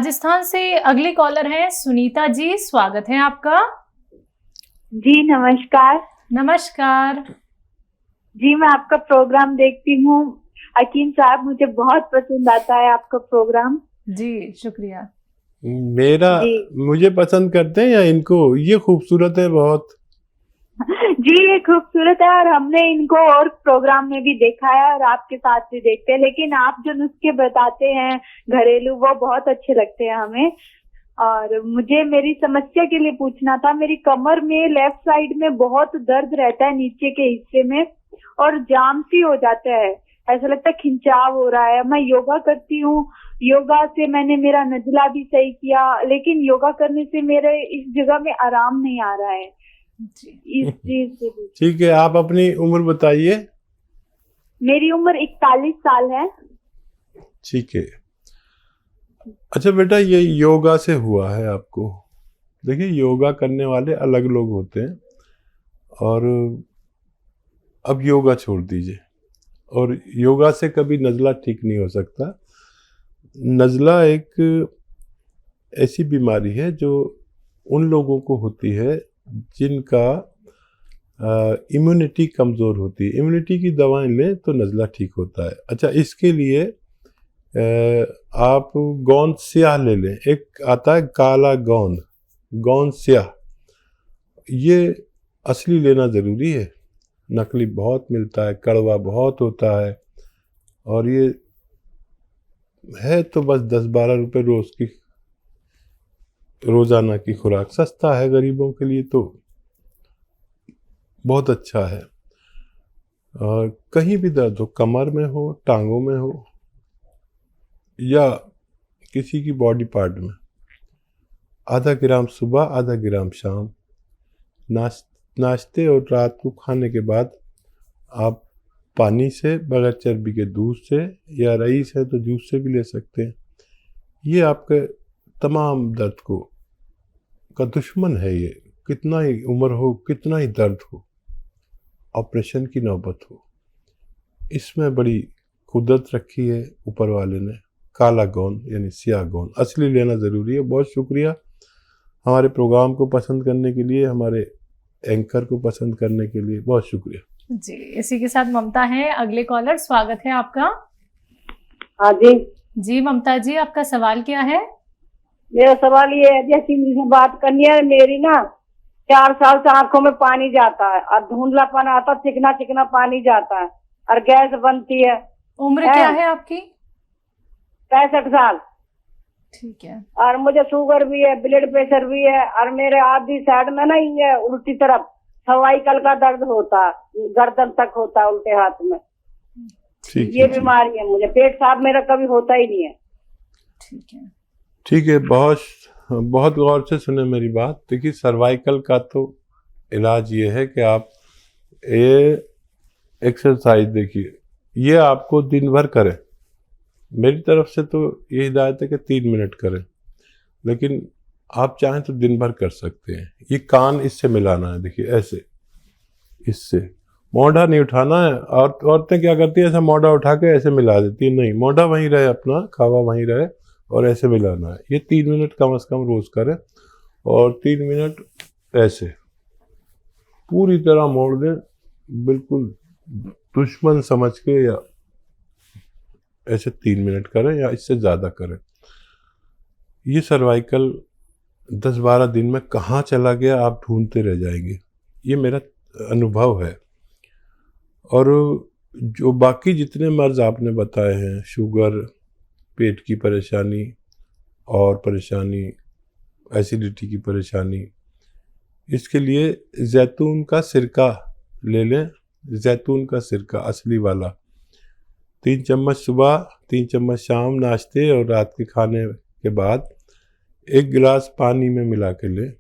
राजस्थान से अगली कॉलर है सुनीता जी, स्वागत है आपका। जी नमस्कार। नमस्कार जी मैं आपका प्रोग्राम देखती हूँ हकीम साहब, मुझे बहुत पसंद आता है आपका प्रोग्राम। जी शुक्रिया। मुझे पसंद करते हैं या इनको? ये खूबसूरत है बहुत। जी ये खूबसूरत है और हमने इनको और प्रोग्राम में भी देखा है और आपके साथ भी देखते हैं, लेकिन आप जो नुस्खे बताते हैं घरेलू वो बहुत अच्छे लगते हैं हमें। और मुझे मेरी समस्या के लिए पूछना था, मेरी कमर में लेफ्ट साइड में बहुत दर्द रहता है नीचे के हिस्से में और जाम सी हो जाता है, ऐसा लगता है खिंचाव हो रहा है। मैं योगा करती हूँ, योगा से मैंने मेरा नजला भी सही किया, लेकिन योगा करने से मेरे इस जगह में आराम नहीं आ रहा है इस चीज से। ठीक है, आप अपनी उम्र बताइए। मेरी उम्र 41 साल है। ठीक है। अच्छा बेटा, ये योगा से हुआ है आपको? देखिए, योगा करने वाले अलग लोग होते हैं और अब योगा छोड़ दीजिए। और योगा से कभी नज़ला ठीक नहीं हो सकता। नज़ला एक ऐसी बीमारी है जो उन लोगों को होती है जिनका इम्यूनिटी कमज़ोर होती है। इम्यूनिटी की दवाएं लें तो नज़ला ठीक होता है। अच्छा, इसके लिए आप गोंद स्याह ले लें। एक आता है काला गोंद, गोंद स्याह, ये असली लेना ज़रूरी है। नकली बहुत मिलता है, कड़वा बहुत होता है, और ये है तो बस 10-12 रुपये रोज़ाना की खुराक। सस्ता है गरीबों के लिए, तो बहुत अच्छा है। और कहीं भी दर्द हो, कमर में हो, टांगों में हो या किसी की बॉडी पार्ट में, आधा ग्राम सुबह, आधा ग्राम शाम, नाश्ते और रात को खाने के बाद आप पानी से, बगैर चर्बी के दूध से, या रईस है तो जूस से भी ले सकते हैं। ये आपके तमाम दर्द का दुश्मन है। ये कितना ही उम्र हो, कितना ही दर्द हो, ऑपरेशन की नौबत हो, इसमें बड़ी कुदरत रखी है ऊपर वाले ने। काला गोंद यानी स्याह गोंद असली लेना ज़रूरी है। बहुत शुक्रिया हमारे प्रोग्राम को पसंद करने के लिए, हमारे एंकर को पसंद करने के लिए, बहुत शुक्रिया जी। इसी के साथ ममता है अगले कॉलर, स्वागत है आपका। हाँ जी। जी ममता जी, आपका सवाल क्या है? मेरा सवाल ये है, जैसी मुझे बात करनी है, मेरी ना 4 साल से आंखों में पानी जाता है और धुंधलापन आता, चिकना चिकना पानी जाता है और गैस बनती है। उम्र क्या है आपकी? 65 साल। ठीक है। और मुझे शुगर भी है, ब्लड प्रेशर भी है, और मेरे आधी साइड में ना ये उल्टी तरफ सर्वाइकल का दर्द होता है, गर्दन तक होता है, उल्टे हाथ में। ये बीमारी है मुझे। पेट साफ मेरा कभी होता ही नहीं है। ठीक है, ठीक है। बहुत गौर से सुने मेरी बात। देखिए, सर्वाइकल का तो इलाज ये है कि आप ये एक्सरसाइज, देखिए ये आपको दिन भर करें। मेरी तरफ से तो ये हिदायत है कि 3 मिनट करें, लेकिन आप चाहें तो दिन भर कर सकते हैं। ये कान इससे मिलाना है, देखिए ऐसे, इससे मोढ़ा नहीं उठाना है। और औरतें क्या करती है, ऐसा मोढ़ा उठा के ऐसे मिला देती है। नहीं, मोढ़ा वहीं रहे, अपना खावा वहीं रहे, और ऐसे मिलाना है। ये 3 मिनट कम से कम रोज करें, और 3 मिनट ऐसे पूरी तरह मोड़ दें, बिल्कुल दुश्मन समझ के, या ऐसे 3 मिनट करें या इससे ज़्यादा करें। ये सर्वाइकल 10-12 दिन में कहाँ चला गया आप ढूंढते रह जाएंगे, ये मेरा अनुभव है। और जो बाकी जितने मर्ज आपने बताए हैं, शुगर, पेट की परेशानी और परेशानी, एसिडिटी की परेशानी, इसके लिए जैतून का सिरका ले लें। जैतून का सिरका असली वाला, 3 चम्मच सुबह, 3 चम्मच शाम, नाश्ते और रात के खाने के बाद 1 गिलास पानी में मिला के लें।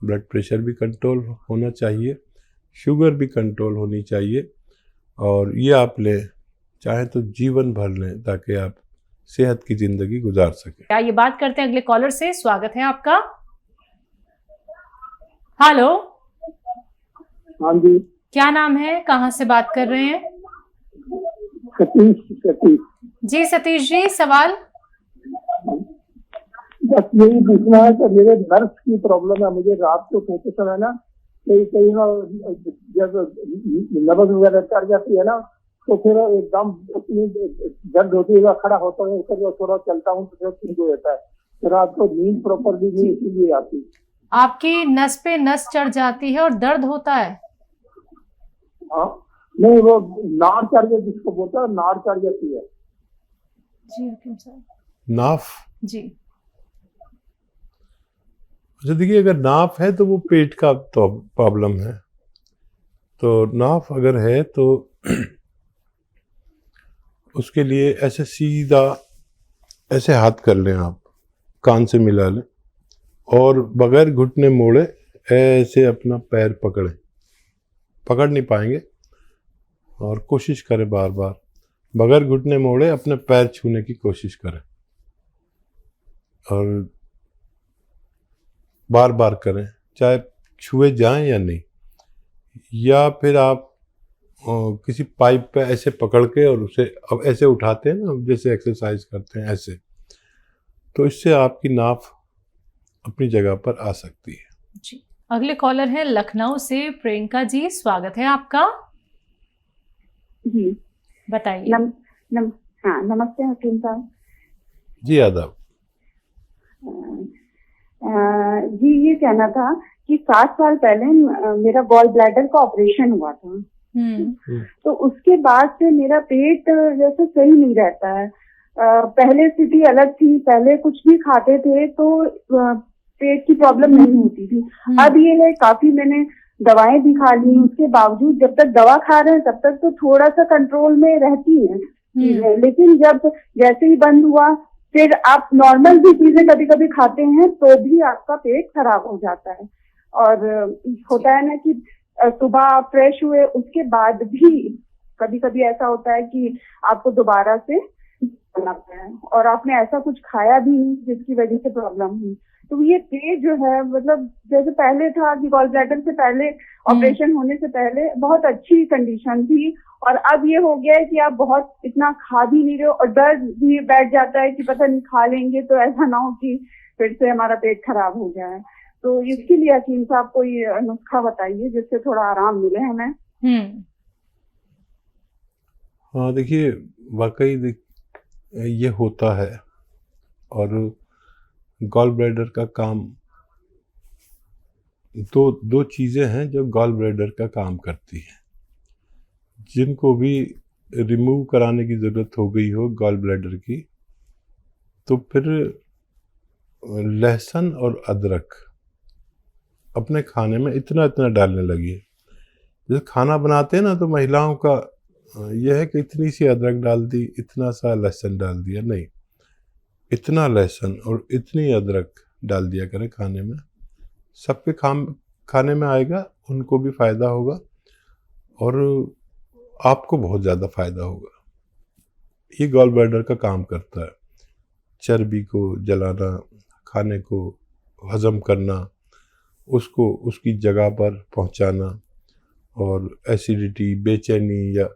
ब्लड प्रेशर भी कंट्रोल होना चाहिए, शुगर भी कंट्रोल होनी चाहिए, और ये आप लें, चाहे तो जीवन भर लें, ताकि आप सेहत की ज़िंदगी गुजार सकें। क्या ये बात करते हैं अगले कॉलर से, स्वागत है आपका। हेलो। हाँ जी। क्या नाम है, कहाँ से बात कर रहे हैं? सतीश। जी सतीश जी, सवाल। बस यही पूछना है कि मेरे नर्व की प्रॉब्लम है, मुझे रात को सोते समय ना कहीं कहीं ना जब नब्ज वगैरह चढ़ जाती है ना, तो फिर एकदम इतनी दर्द होती है, खड़ा होता हूँ फिर थोड़ा चलता हूँ तो फिर ठीक हो जाता है। तो रात को नींद प्रॉपरली नहीं इसीलिए आती। आपकी नस पे नस चढ़ जाती है और दर्द होता है? हाँ, नहीं वो नाड़ चढ़ जाती, जिसको बोलते हैं नाड़ चढ़ जाती है। जी हकीम साहब। नाफ? जी। अच्छा देखिए, अगर नाफ है तो वो पेट का तो प्रॉब्लम है। तो नाफ अगर है तो उसके लिए ऐसे सीधा ऐसे हाथ कर लें, आप कान से मिला लें और बगैर घुटने मोड़े ऐसे अपना पैर पकड़ें। पकड़ नहीं पाएंगे और कोशिश करें बार बार बगैर घुटने मोड़े अपने पैर छूने की कोशिश करें और बार बार करें, चाहे छुए जाएं या नहीं। या फिर आप किसी पाइप पे ऐसे पकड़ के और उसे अब ऐसे उठाते हैं ना, जैसे एक्सरसाइज करते हैं ऐसे, तो इससे आपकी नाफ अपनी जगह पर आ सकती है। जी। अगले कॉलर हैं लखनऊ से प्रियंका जी, स्वागत है आपका। जी बताइए। हाँ, नमस्ते हकीम साहब। जी आदाब। जी ये कहना था कि 7 साल पहले मेरा गॉल ब्लैडर का ऑपरेशन हुआ था। तो उसके बाद से मेरा पेट जैसे सही नहीं रहता है। पहले स्थिति अलग थी, पहले कुछ भी खाते थे तो पेट की प्रॉब्लम नहीं होती थी। अब ये है, काफी मैंने दवाएं भी खा ली, उसके बावजूद जब तक दवा खा रहे हैं तब तक तो थोड़ा सा कंट्रोल में रहती है चीजें, लेकिन जब जैसे ही बंद हुआ फिर आप नॉर्मल भी चीजें कभी कभी खाते हैं तो भी आपका पेट खराब हो जाता है। और होता है ना कि सुबह फ्रेश हुए उसके बाद भी कभी कभी ऐसा होता है कि आपको दोबारा से लगता है और आपने ऐसा कुछ खाया भी नहीं जिसकी वजह से प्रॉब्लम हुई। तो ये पेट जो है, मतलब जैसे पहले था कि गॉल ब्लैडर से पहले, ऑपरेशन होने से पहले बहुत अच्छी कंडीशन थी, और अब ये हो गया है कि आप बहुत इतना खा भी नहीं रहे हो और दर्द भी बैठ जाता है कि पता नहीं खा लेंगे तो ऐसा ना हो कि फिर से हमारा पेट खराब हो जाए। तो इसके लिए हकीम साहब कोई नुस्खा बताइए जिससे थोड़ा आराम मिले हमें। हाँ देखिए, वाकई ये होता है और गॉल ब्लैडर का काम, दो चीज़ें हैं जो गॉल ब्लैडर का काम करती हैं। जिनको भी रिमूव कराने की ज़रूरत हो गई हो गॉल ब्लैडर की, तो फिर लहसुन और अदरक अपने खाने में इतना इतना डालने लगी। जैसे खाना बनाते हैं ना, तो महिलाओं का यह है कि इतनी सी अदरक डाल दी, इतना सा लहसुन डाल दिया, नहीं, इतना लहसुन और इतनी अदरक डाल दिया करें खाने में। सबके खाने में आएगा, उनको भी फ़ायदा होगा और आपको बहुत ज़्यादा फ़ायदा होगा। ये गॉल ब्लैडर का काम करता है, चर्बी को जलाना, खाने को हज़म करना, उसको उसकी जगह पर पहुंचाना, और एसिडिटी, बेचैनी या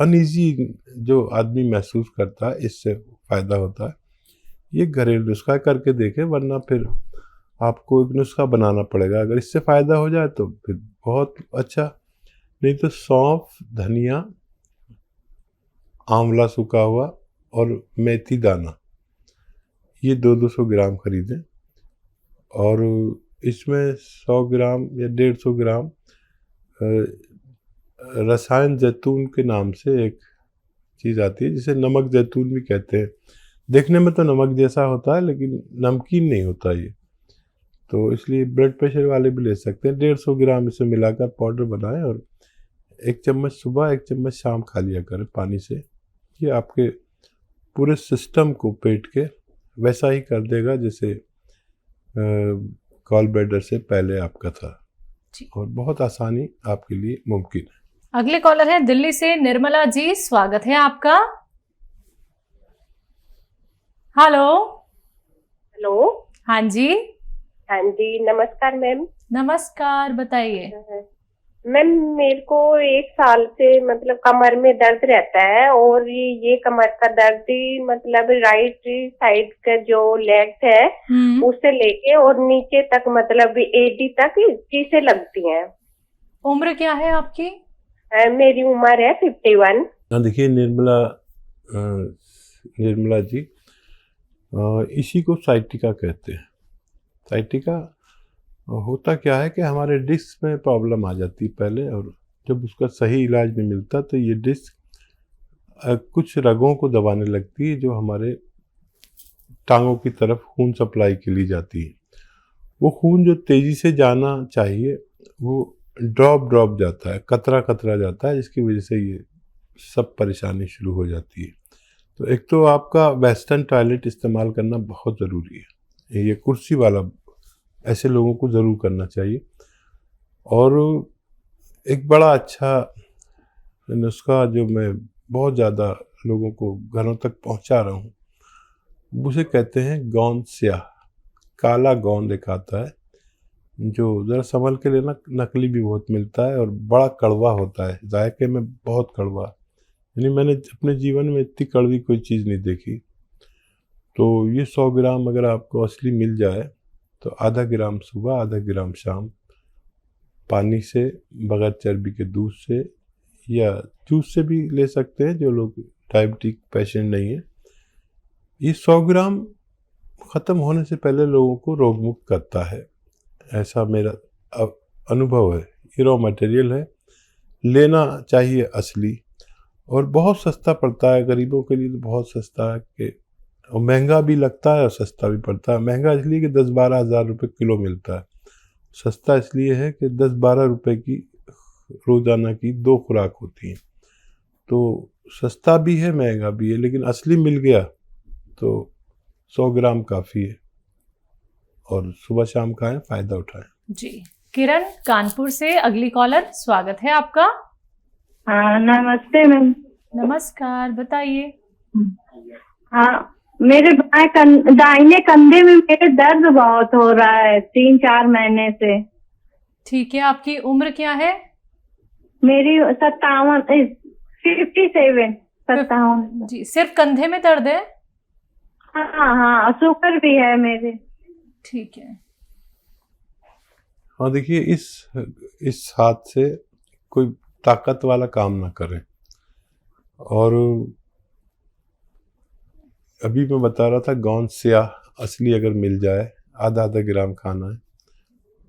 अनईजी जो आदमी महसूस करता है, इससे फ़ायदा होता है। ये घरेलू नुस्खा करके देखें, वरना फिर आपको एक नुस्खा बनाना पड़ेगा। अगर इससे फ़ायदा हो जाए तो फिर बहुत अच्छा, नहीं तो सौंफ, धनिया, आंवला सूखा हुआ और मेथी दाना, ये 200 ग्राम खरीदें और इसमें 100 ग्राम या 150 ग्राम रसायन जैतून के नाम से एक चीज़ आती है, जिसे नमक जैतून भी कहते हैं। देखने में तो नमक जैसा होता है लेकिन नमकीन नहीं होता ये, तो इसलिए ब्लड प्रेशर वाले भी ले सकते हैं। 150 ग्राम इसे मिलाकर पाउडर बनाएं और 1 चम्मच सुबह 1 चम्मच शाम खा लिया करें पानी से। ये आपके पूरे सिस्टम को, पेट के, वैसा ही कर देगा जैसे गॉल ब्लैडर से पहले आपका था, और बहुत आसानी आपके लिए मुमकिन है। अगले कॉलर है दिल्ली से निर्मला जी, स्वागत है आपका। हेलो। हेलो। हाँ जी। हाँ जी, नमस्कार मैम। नमस्कार, बताइए। मैम मेरे को 1 साल से मतलब कमर में दर्द रहता है, और ये कमर का दर्द ही मतलब राइट साइड का जो लेग्स है उससे लेके और नीचे तक मतलब एडी तक चीजें लगती हैं। उम्र क्या है आपकी? मेरी उम्र है 51। देखिए निर्मला जी, इसी को साइटिका कहते हैं। साइटिका होता क्या है कि हमारे डिस्क में प्रॉब्लम आ जाती है पहले, और जब उसका सही इलाज नहीं मिलता तो ये डिस्क कुछ रगों को दबाने लगती है जो हमारे टांगों की तरफ खून सप्लाई के लिए जाती है। वो खून जो तेज़ी से जाना चाहिए वो ड्रॉप जाता है, कतरा जाता है, जिसकी वजह से ये सब परेशानी शुरू हो जाती है। तो एक तो आपका वेस्टर्न टॉयलेट इस्तेमाल करना बहुत ज़रूरी है, ये कुर्सी वाला ऐसे लोगों को ज़रूर करना चाहिए। और एक बड़ा अच्छा नुस्खा जो मैं बहुत ज़्यादा लोगों को घरों तक पहुंचा रहा हूँ, उसे कहते हैं गोंद स्याह। काला गोंद एक आता है जो ज़रा संभल के लेना, नकली भी बहुत मिलता है और बड़ा कड़वा होता है, जायके में बहुत कड़वा। यानी मैंने अपने जीवन में इतनी कड़वी कोई चीज़ नहीं देखी। तो ये 100 ग्राम अगर आपको असली मिल जाए तो आधा ग्राम सुबह, आधा ग्राम शाम, पानी से, बगैर चर्बी के दूध से या जूस से भी ले सकते हैं जो लोग डायबिटिक पेशेंट नहीं है। ये 100 ग्राम ख़त्म होने से पहले लोगों को रोग मुक्त करता है, ऐसा मेरा अनुभव है। ये रॉ मटेरियल है, लेना चाहिए असली, और बहुत सस्ता पड़ता है गरीबों के लिए। तो बहुत सस्ता है कि और महंगा भी लगता है और सस्ता भी पड़ता है। महंगा इसलिए कि 10-12 हज़ार रुपये किलो मिलता है, सस्ता इसलिए है कि 10-12 रुपये की रोज़ाना की 2 खुराक होती हैं। तो सस्ता भी है, महंगा भी है, लेकिन असली मिल गया तो 100 ग्राम काफ़ी है। और सुबह शाम खाएं, फ़ायदा उठाएं। जी। किरण कानपुर से अगली कॉलर, स्वागत है आपका। हाँ नमस्ते मैम। नमस्कार, बताइए। हाँ मेरे दाहिने कंधे में मेरे दर्द बहुत हो रहा है 3-4 महीने से। ठीक है, आपकी उम्र क्या है? मेरी 57। जी, सिर्फ कंधे में दर्द है? हाँ शुगर भी है मेरे। ठीक है। हाँ देखिए, इस हाथ से कोई ताकत वाला काम ना करें। और अभी मैं बता रहा था गोंद स्याह असली अगर मिल जाए, आधा ग्राम खाना है,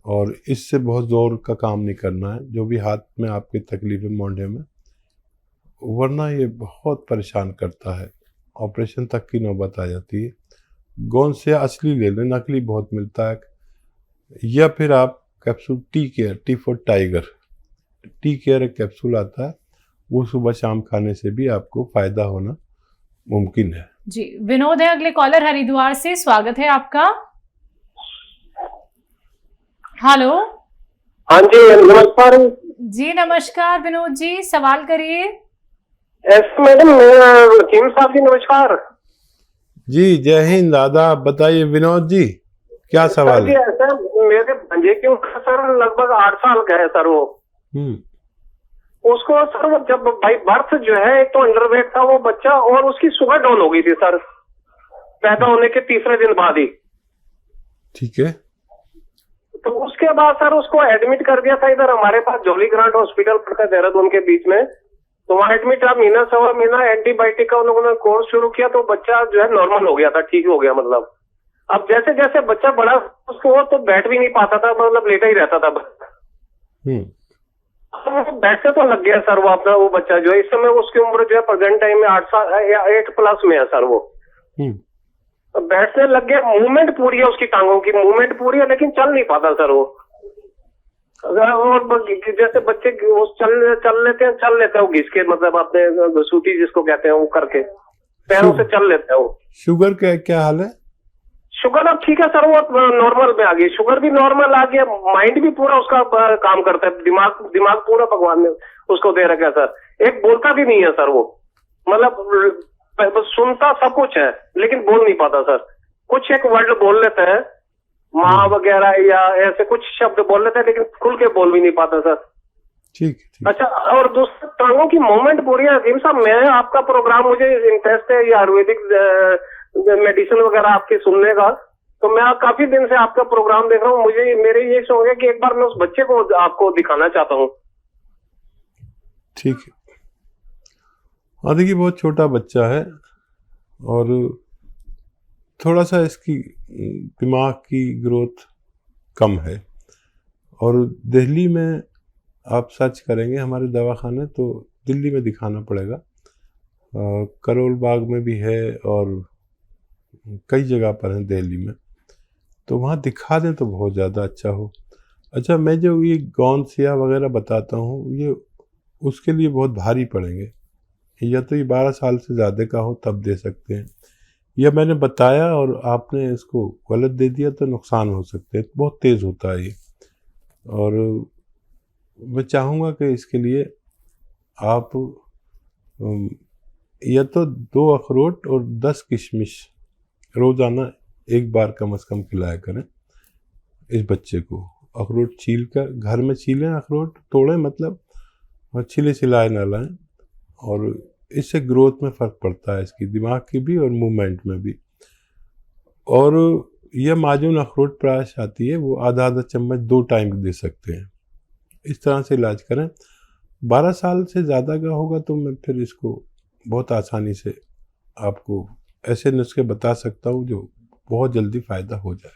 और इससे बहुत ज़ोर का काम नहीं करना है जो भी हाथ में आपकी तकलीफ है मोंढे में, वरना ये बहुत परेशान करता है, ऑपरेशन तक की नौबत आ जाती है। गोंद स्याह असली ले लें, नकली बहुत मिलता है। या फिर आप capsule T for tiger, tea care एक कैप्सूल आता है, वो सुबह शाम खाने से भी आपको फ़ायदा होना मुमकिन है। जी। विनोद है अगले कॉलर हरिद्वार से, स्वागत है आपका। हेलो। हाँ जी नमस्कार। जी नमस्कार विनोद जी, सवाल करिए। यस मैडम, वकीम साहब जी नमस्कार। जी जय हिंद, दादा बताइए विनोद जी, क्या सवाल है? ऐसा मेरे भांजे की उम्र सर लगभग 8 साल का है सर। वो उसको सर वो जब भाई बर्थ जो है, एक तो अंडरवेट था वो बच्चा, और उसकी शुगर डाउन हो गई थी सर पैदा होने के तीसरे दिन बाद ही। ठीक है। तो उसके बाद सर उसको एडमिट कर दिया था इधर हमारे पास जॉली ग्रांट हॉस्पिटल पड़ता है देहरादून के बीच में। तो वहाँ एडमिट रहा, महीना सवा महीना एंटीबायोटिक का उन लोगों ने कोर्स शुरू किया, तो बच्चा जो है नॉर्मल हो गया था, ठीक हो गया मतलब। अब जैसे जैसे बच्चा बड़ा उसको तो बैठ भी नहीं पाता था, मतलब लेटा ही रहता था। बैठ से तो लग गया सर वो अपना, वो बच्चा जो है इस समय उसकी उम्र जो है प्रेजेंट टाइम में 8 साल या 8+ में है सर। वो बैठने लग गया, मूवमेंट पूरी है उसकी, टांगों की मूवमेंट पूरी है, लेकिन चल नहीं पाता सर वो। और जैसे बच्चे वो चल लेते हैं वो घिस के, मतलब अपने सूती जिसको कहते हैं वो करके पैरों से चल लेते हैं वो। शुगर का क्या हाल है? शुगर अब ठीक है सर, वो नॉर्मल में आ गई, शुगर भी नॉर्मल आ गया, माइंड भी पूरा उसका काम करता है, दिमाग पूरा भगवान ने उसको दे रखा है सर। एक बोलता भी नहीं है सर वो, मतलब सुनता सब कुछ है लेकिन बोल नहीं पाता सर। कुछ एक वर्ड बोल लेता है, माँ वगैरह या ऐसे कुछ शब्द बोल लेता है, लेकिन खुल के बोल भी नहीं पाता सर। ठीक है, ठीक। अच्छा, और दूसरा टांगों की मूवमेंट पूरी है हकीम साहब। मैं आपका प्रोग्राम, मुझे इंटरेस्ट है ये आयुर्वेदिक मेडिसिन वगैरह आपकी सुनने का, तो मैं काफी दिन से आपका प्रोग्राम देख रहा हूँ। मेरे ये शौक है कि एक बार मैं उस बच्चे को आपको दिखाना चाहता हूँ। ठीक है। हाँ देखिए, बहुत छोटा बच्चा है और थोड़ा सा इसकी दिमाग की ग्रोथ कम है, और दिल्ली में आप सर्च करेंगे हमारे दवाखाने तो दिल्ली में दिखाना पड़ेगा। करोल बाग में भी है और कई जगह पर है दिल्ली में, तो वहाँ दिखा दें तो बहुत ज़्यादा अच्छा हो। अच्छा, मैं जो ये गौनसिया वगैरह बताता हूँ, ये उसके लिए बहुत भारी पड़ेंगे। या तो ये 12 साल से ज़्यादा का हो तब दे सकते हैं, या मैंने बताया और आपने इसको गलत दे दिया तो नुकसान हो सकते हैं। बहुत तेज़ होता है ये, और मैं चाहूँगा कि इसके लिए आप या तो 2 अखरोट और 10 किशमिश रोज़ाना एक बार कम से कम खिलाया करें इस बच्चे को। अखरोट छील कर घर में छीलें, अखरोट तोड़ें मतलब, और छिले छिलाए ना लाएं, और इससे ग्रोथ में फ़र्क पड़ता है, इसकी दिमाग की भी और मूवमेंट में भी। और यह माजून अखरोट प्रायश आती है, वो आधा आधा चम्मच 2 टाइम दे सकते हैं। इस तरह से इलाज करें। 12 साल से ज़्यादा का होगा तो मैं फिर इसको बहुत आसानी से आपको ऐसे नुस्खे बता सकता हूँ जो बहुत जल्दी फ़ायदा हो जाए।